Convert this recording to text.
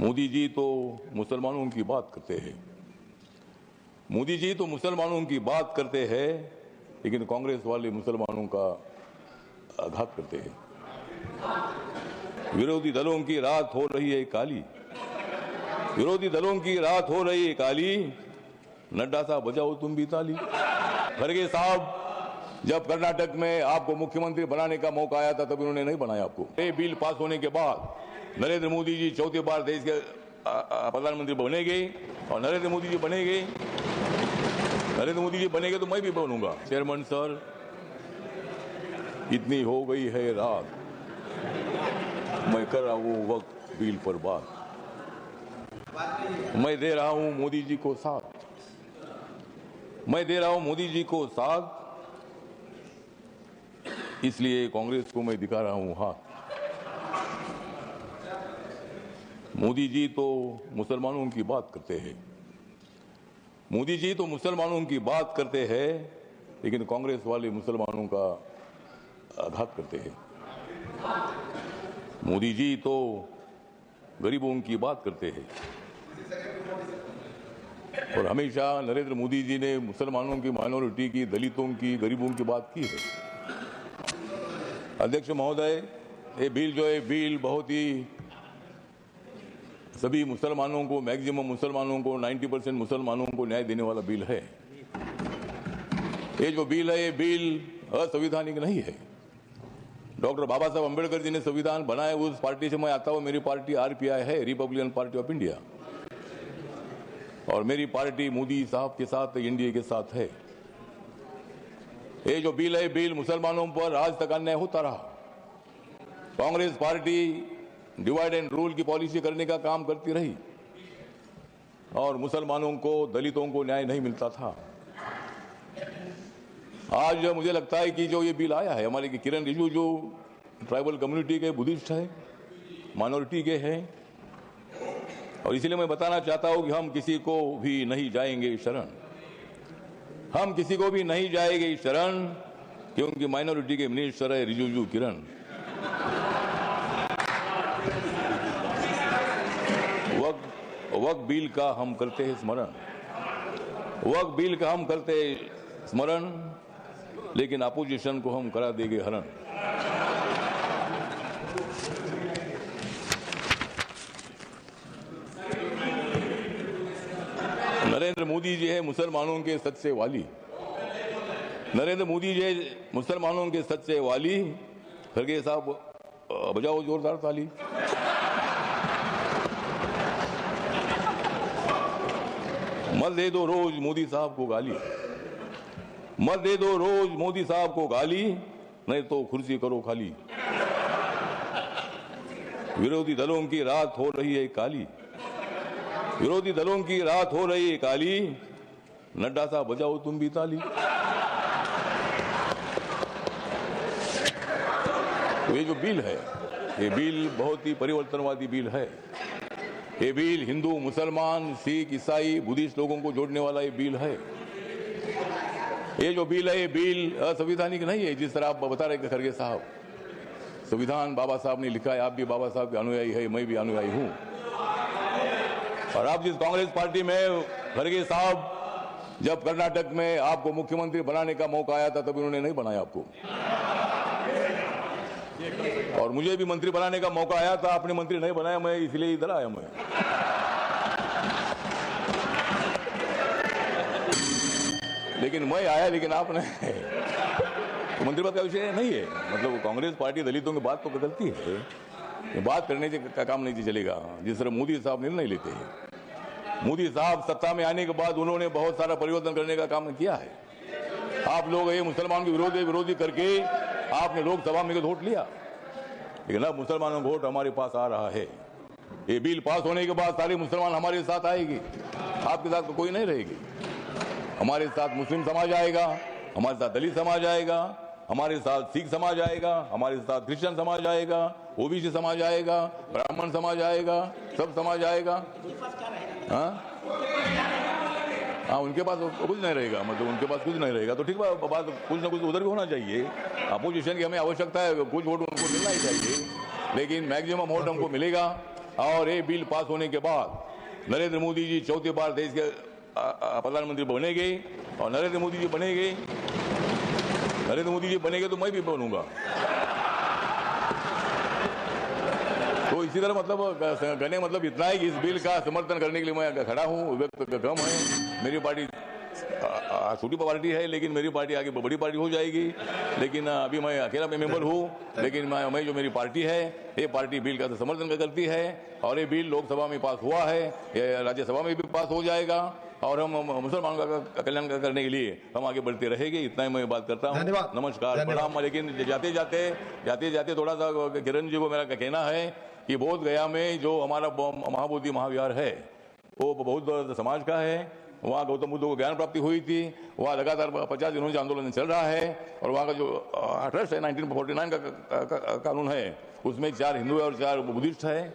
मोदी जी तो मुसलमानों की बात करते हैं। मोदी जी तो मुसलमानों की बात करते हैं, लेकिन कांग्रेस वाले मुसलमानों का आघात करते हैं। विरोधी दलों की रात हो रही है काली, विरोधी दलों की रात हो रही है काली, नड्डा साहब बजाओ तुम भी ताली। खड़गे साहब, जब कर्नाटक में आपको मुख्यमंत्री बनाने का मौका आया था, तब उन्होंने नहीं बनाया आपको। ये बिल पास होने के बाद नरेंद्र मोदी जी चौथी बार देश के प्रधानमंत्री बनेंगे, और नरेंद्र मोदी जी बनेंगे, नरेंद्र मोदी जी बनेंगे तो मैं भी बनूंगा। चेयरमैन सर, इतनी हो गई है रात, मैं कर रहा हूं वक्त बिल पर बात। मैं दे रहा हूं मोदी जी को साथ, मैं दे रहा हूं मोदी जी को साथ, इसलिए कांग्रेस को मैं दिखा रहा हूं हाथ। मोदी जी तो मुसलमानों की बात करते हैं, मोदी जी तो मुसलमानों की बात करते हैं, लेकिन कांग्रेस वाले मुसलमानों का आघात करते हैं। मोदी जी तो गरीबों की बात करते हैं, और हमेशा नरेंद्र मोदी जी ने मुसलमानों की, माइनॉरिटी की, दलितों की, गरीबों की बात की है। अध्यक्ष महोदय, ये बिल जो है, बिल बहुत ही सभी मुसलमानों को, मैक्सिमम मुसलमानों को, 90% मुसलमानों को न्याय देने वाला बिल है। ये जो बिल है, ये बिल असंवैधानिक नहीं है। डॉक्टर बाबा साहब अम्बेडकर जी ने संविधान बनाया, उस पार्टी से मैं आता हूं। मेरी पार्टी आरपीआई है, रिपब्लिकन पार्टी ऑफ इंडिया, और मेरी पार्टी मोदी साहब के साथ, एनडीए के साथ है। ये जो बिल है, बिल मुसलमानों पर आज तक अन्याय होता रहा। Congress party divide and rule की पॉलिसी करने का काम करती रही, और मुसलमानों को, दलितों को न्याय नहीं मिलता था। आज मुझे लगता है कि जो ये बिल आया है, हमारे किरण रिजिजू जो ट्राइबल कम्युनिटी के, बुद्धिस्ट है, माइनॉरिटी के हैं, और इसलिए मैं बताना चाहता हूं कि हम किसी को भी नहीं जाएंगे शरण, हम किसी को भी नहीं जाएंगे शरण, क्योंकि माइनॉरिटी के मिनिस्टर है रिजिजू किरण। वक्त बिल का हम करते हैं स्मरण, वक्त बिल का हम करते हैं स्मरण, लेकिन अपोजिशन को हम करा देंगे हरण। नरेंद्र मोदी जी है मुसलमानों के सच्चे वाली, नरेंद्र मोदी जी है मुसलमानों के सच्चे वाली। खड़गे साहब, बजाओ जोरदार ताली। मत दे दो रोज मोदी साहब को गाली, मत दे दो रोज मोदी साहब को गाली, नहीं तो कुर्सी करो खाली। विरोधी दलों की रात हो रही है काली, विरोधी दलों की रात हो रही है काली, नड्डा साहब बजाओ तुम भी ताली। ये जो बिल है, ये बिल बहुत ही परिवर्तनवादी बिल है। ये बिल हिंदू, मुसलमान, सिख, ईसाई, बुद्धिस्ट लोगों को जोड़ने वाला ये बिल है। ये जो बिल है, ये बिल असंवैधानिक नहीं है, जिस तरह आप बता रहे खड़गे साहब। संविधान बाबा साहब ने लिखा है, आप भी बाबा साहब के अनुयायी है, मैं भी अनुयायी हूं। और आप जिस कांग्रेस पार्टी में, खड़गे साहब, जब कर्नाटक में आपको मुख्यमंत्री बनाने का मौका आया था, तब उन्होंने नहीं बनाया आपको, और मुझे भी मंत्री बनाने का मौका आया था, आपने मंत्री नहीं बनाया, मैं इसलिए इधर आया। मैं लेकिन मैं आया, लेकिन आपने तो मंत्री पद का विषय नहीं है। मतलब कांग्रेस पार्टी दलितों की बात तो बदलती है, बात करने का काम नहीं चलेगा। जिस तरह मोदी साहब निर्णय लेते हैं, मोदी साहब सत्ता में आने के बाद उन्होंने बहुत सारा परिवर्तन करने का काम किया है। आप लोग ये मुसलमान के विरोधी करके आपने लोकसभा में वोट लिया, लेकिन अब मुसलमानों का वोट हमारे पास आ रहा है। ये बिल पास होने के बाद सारे मुसलमान हमारे साथ आएगी, आपके साथ तो कोई नहीं रहेगी। हमारे साथ मुस्लिम समाज आएगा, हमारे साथ दलित समाज आएगा, हमारे साथ सिख समाज आएगा, हमारे साथ क्रिश्चियन समाज आएगा, ओबीसी समाज आएगा, ब्राह्मण समाज आएगा, सब समाज आएगा। हाँ, उनके पास कुछ नहीं रहेगा, मतलब उनके पास कुछ नहीं रहेगा, तो ठीक बात, कुछ ना कुछ उधर भी होना चाहिए। अपोजिशन की हमें आवश्यकता है, कुछ वोट उनको मिलना ही चाहिए, लेकिन मैक्सिमम वोट हमको मिलेगा और ये बिल पास होने के बाद नरेंद्र मोदी जी चौथी बार देश के प्रधानमंत्री बनेंगे और नरेंद्र मोदी जी बनेंगे तो मैं भी बनूंगा। तो इसी तरह मतलब कहने मतलब इतना है कि इस बिल का समर्थन करने के लिए मैं खड़ा हूँ। व्यक्त कम है, मेरी पार्टी छोटी पार्टी है लेकिन मेरी पार्टी आगे बड़ी पार्टी हो जाएगी। लेकिन अभी मैं अकेला मेंबर हूँ, लेकिन मैं जो मेरी पार्टी है ये पार्टी बिल का समर्थन करती है और ये बिल लोकसभा में पास हुआ है, ये राज्यसभा में भी पास हो जाएगा और हम मुसलमानों का कल्याण करने के लिए हम आगे बढ़ते रहेंगे। इतना ही मैं बात करता हूँ। नमस्कार, प्रणाम। लेकिन जाते जाते थोड़ा सा किरण जी को मेरा कहना है कि बोध गया में जो हमारा महाबोधि महाविहार है वो बहुत समाज का है। वहाँ गौतम बुद्ध को ज्ञान प्राप्ति हुई थी। वहाँ लगातार 50 दिनों से आंदोलन चल रहा है और वहाँ का जो ट्रस्ट है 1949 का कानून है उसमें 4 हिंदू है और 4 बुद्धिस्ट है।